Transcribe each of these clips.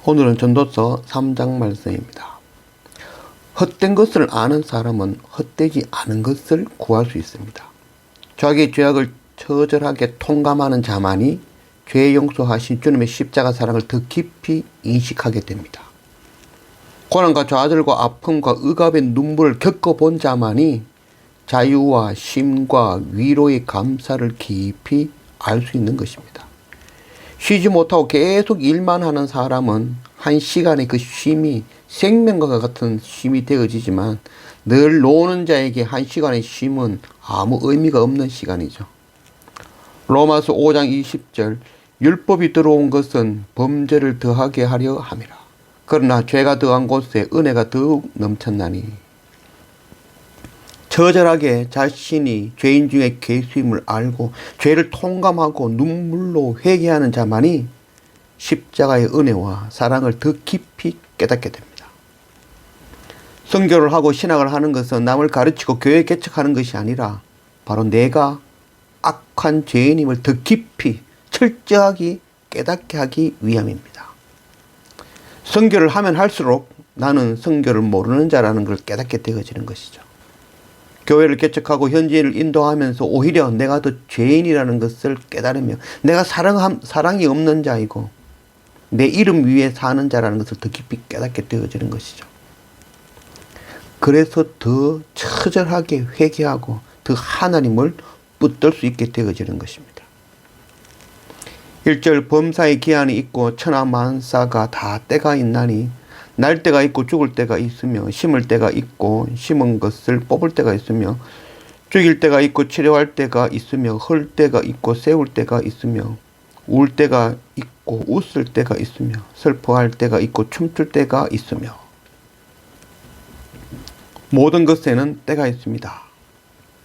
오늘은 전도서 3장 말씀입니다. 헛된 것을 아는 사람은 헛되지 않은 것을 구할 수 있습니다. 자기의 죄악을 처절하게 통감하는 자만이 죄 용서하신 주님의 십자가 사랑을 더 깊이 인식하게 됩니다. 고난과 좌절과 아픔과 억압의 눈물을 겪어본 자만이 자유와 쉼과 위로의 감사를 깊이 알 수 있는 것입니다. 쉬지 못하고 계속 일만 하는 사람은 한 시간의 그 쉼이 생명과 같은 쉼이 되어지지만 늘 노는 자에게 한 시간의 쉼은 아무 의미가 없는 시간이죠. 로마서 5장 20절 율법이 들어온 것은 범죄를 더하게 하려 함이라. 그러나 죄가 더한 곳에 은혜가 더욱 넘쳤나니. 처절하게 자신이 죄인 중에 괴수임을 알고 죄를 통감하고 눈물로 회개하는 자만이 십자가의 은혜와 사랑을 더 깊이 깨닫게 됩니다. 선교를 하고 신학을 하는 것은 남을 가르치고 교회 개척하는 것이 아니라 바로 내가 악한 죄인임을 더 깊이 철저하게 깨닫게 하기 위함입니다. 선교를 하면 할수록 나는 선교를 모르는 자라는 걸 깨닫게 되어지는 것이죠. 교회를 개척하고 현지인을 인도하면서 오히려 내가 더 죄인이라는 것을 깨달으며 내가 사랑이 없는 자이고 내 이름 위에 사는 자라는 것을 더 깊이 깨닫게 되어지는 것이죠. 그래서 더 처절하게 회개하고 더 하나님을 붙들 수 있게 되어지는 것입니다. 1절 범사의 기한이 있고 천하만사가 다 때가 있나니 날 때가 있고 죽을 때가 있으며 심을 때가 있고 심은 것을 뽑을 때가 있으며 죽일 때가 있고 치료할 때가 있으며 헐 때가 있고 세울 때가 있으며 울 때가 있고 웃을 때가 있으며 슬퍼할 때가 있고 춤출 때가 있으며 모든 것에는 때가 있습니다.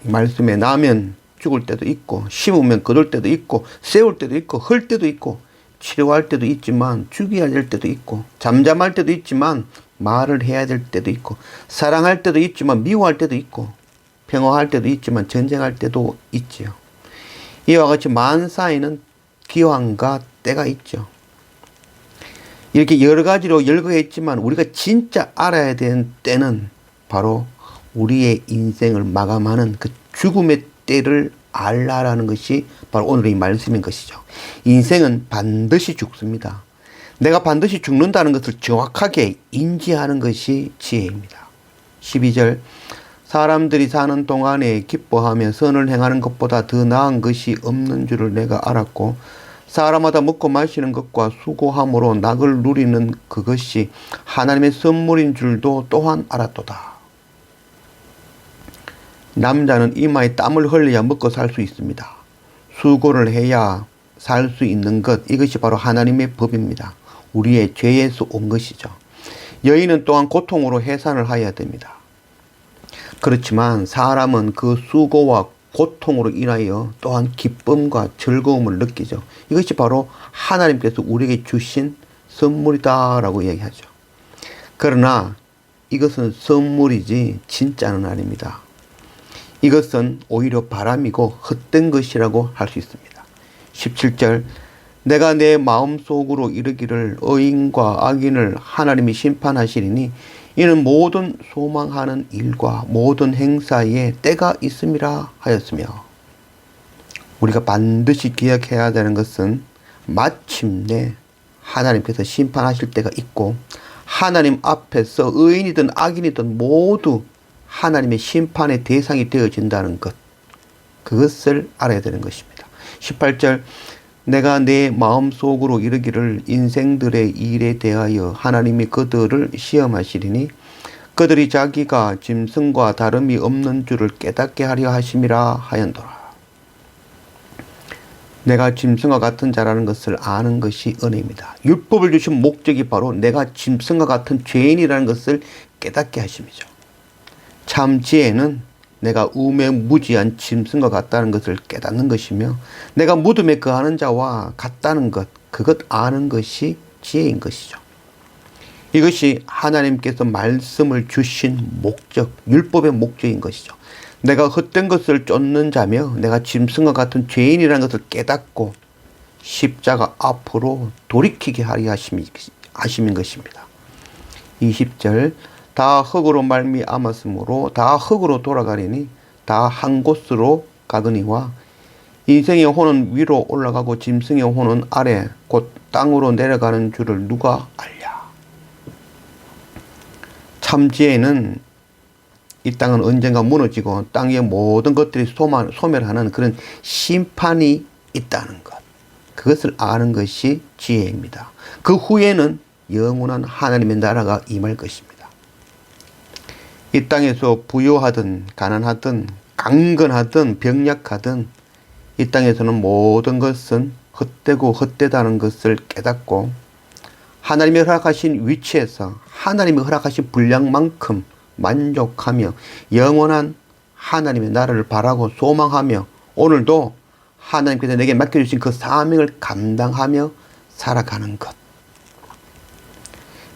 이 말씀에 나면 죽을 때도 있고 심으면 거둘 때도 있고 세울 때도 있고 헐 때도 있고 치료할 때도 있지만 죽여야 될 때도 있고 잠잠할 때도 있지만 말을 해야 될 때도 있고 사랑할 때도 있지만 미워할 때도 있고 평화할 때도 있지만 전쟁할 때도 있지요. 이와 같이 만사에는 기한과 때가 있죠. 이렇게 여러 가지로 열거했지만 우리가 진짜 알아야 되는 때는 바로 우리의 인생을 마감하는 그 죽음의 때를 알라라는 것이 바로 오늘의 말씀인 것이죠. 인생은 반드시 죽습니다. 내가 반드시 죽는다는 것을 정확하게 인지하는 것이 지혜입니다. 12절 사람들이 사는 동안에 기뻐하며 선을 행하는 것보다 더 나은 것이 없는 줄을 내가 알았고 사람마다 먹고 마시는 것과 수고함으로 낙을 누리는 그것이 하나님의 선물인 줄도 또한 알았도다. 남자는 이마에 땀을 흘려야 먹고 살 수 있습니다. 수고를 해야 살 수 있는 것, 이것이 바로 하나님의 법입니다. 우리의 죄에서 온 것이죠. 여인은 또한 고통으로 해산을 해야 됩니다. 그렇지만 사람은 그 수고와 고통으로 인하여 또한 기쁨과 즐거움을 느끼죠. 이것이 바로 하나님께서 우리에게 주신 선물이다라고 얘기하죠. 그러나 이것은 선물이지 진짜는 아닙니다. 이것은 오히려 바람이고 헛된 것이라고 할 수 있습니다. 17절 내가 내 마음속으로 이르기를 의인과 악인을 하나님이 심판하시리니 이는 모든 소망하는 일과 모든 행사에 때가 있음이라 하였으며 우리가 반드시 기억해야 되는 것은 마침내 하나님께서 심판하실 때가 있고 하나님 앞에서 의인이든 악인이든 모두 하나님의 심판의 대상이 되어진다는 것, 그것을 알아야 되는 것입니다. 18절 내가 내 마음속으로 이르기를 인생들의 일에 대하여 하나님이 그들을 시험하시리니 그들이 자기가 짐승과 다름이 없는 줄을 깨닫게 하려 하심이라 하였노라. 내가 짐승과 같은 자라는 것을 아는 것이 은혜입니다. 율법을 주신 목적이 바로 내가 짐승과 같은 죄인이라는 것을 깨닫게 하심이죠. 참 지혜는 내가 우매무지한 짐승과 같다는 것을 깨닫는 것이며 내가 무덤에 거하는 자와 같다는 것, 그것 아는 것이 지혜인 것이죠. 이것이 하나님께서 말씀을 주신 목적, 율법의 목적인 것이죠. 내가 헛된 것을 쫓는 자며 내가 짐승과 같은 죄인이라는 것을 깨닫고 십자가 앞으로 돌이키게 하려 하심인 것입니다. 20절 다 흙으로 말미암았으므로 다 흙으로 돌아가리니 다 한 곳으로 가거니와 인생의 혼은 위로 올라가고 짐승의 혼은 아래 곧 땅으로 내려가는 줄을 누가 알랴. 참지혜는 이 땅은 언젠가 무너지고 땅의 모든 것들이 소멸하는 그런 심판이 있다는 것. 그것을 아는 것이 지혜입니다. 그 후에는 영원한 하나님의 나라가 임할 것입니다. 이 땅에서 부유하든 가난하든 강건하든 병약하든 이 땅에서는 모든 것은 헛되고 헛되다는 것을 깨닫고 하나님이 허락하신 위치에서 하나님이 허락하신 분량만큼 만족하며 영원한 하나님의 나라를 바라고 소망하며 오늘도 하나님께서 내게 맡겨주신 그 사명을 감당하며 살아가는 것.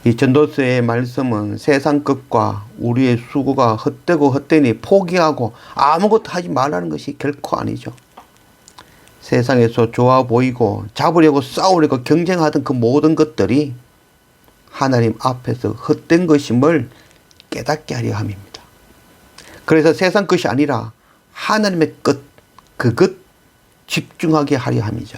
이 전도서의 말씀은 세상 것과 우리의 수고가 헛되고 헛되니 포기하고 아무것도 하지 말라는 것이 결코 아니죠. 세상에서 좋아 보이고 잡으려고 싸우려고 경쟁하던 그 모든 것들이 하나님 앞에서 헛된 것임을 깨닫게 하려 함입니다. 그래서 세상 것이 아니라 하나님의 것, 그것 집중하게 하려 함이죠.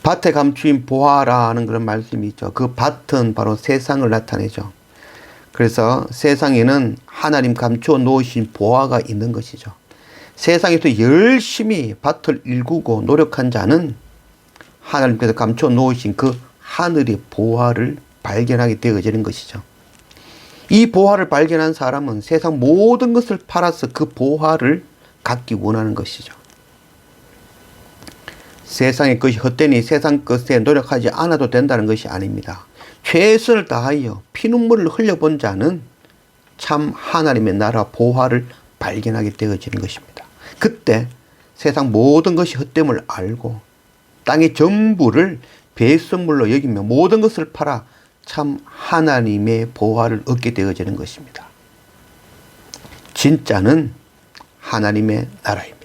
밭에 감추인 보화라는 그런 말씀이 있죠. 그 밭은 바로 세상을 나타내죠. 그래서 세상에는 하나님 감추어 놓으신 보화가 있는 것이죠. 세상에서 열심히 밭을 일구고 노력한 자는 하나님께서 감추어 놓으신 그 하늘의 보화를 발견하게 되어지는 것이죠. 이 보화를 발견한 사람은 세상 모든 것을 팔아서 그 보화를 갖기 원하는 것이죠. 세상의 것이 헛되니 세상 것에 노력하지 않아도 된다는 것이 아닙니다. 최선을 다하여 피눈물을 흘려본 자는 참 하나님의 나라 보화를 발견하게 되어지는 것입니다. 그때 세상 모든 것이 헛됨을 알고 땅의 전부를 배선물로 여기며 모든 것을 팔아 참 하나님의 보화를 얻게 되어지는 것입니다. 진짜는 하나님의 나라입니다.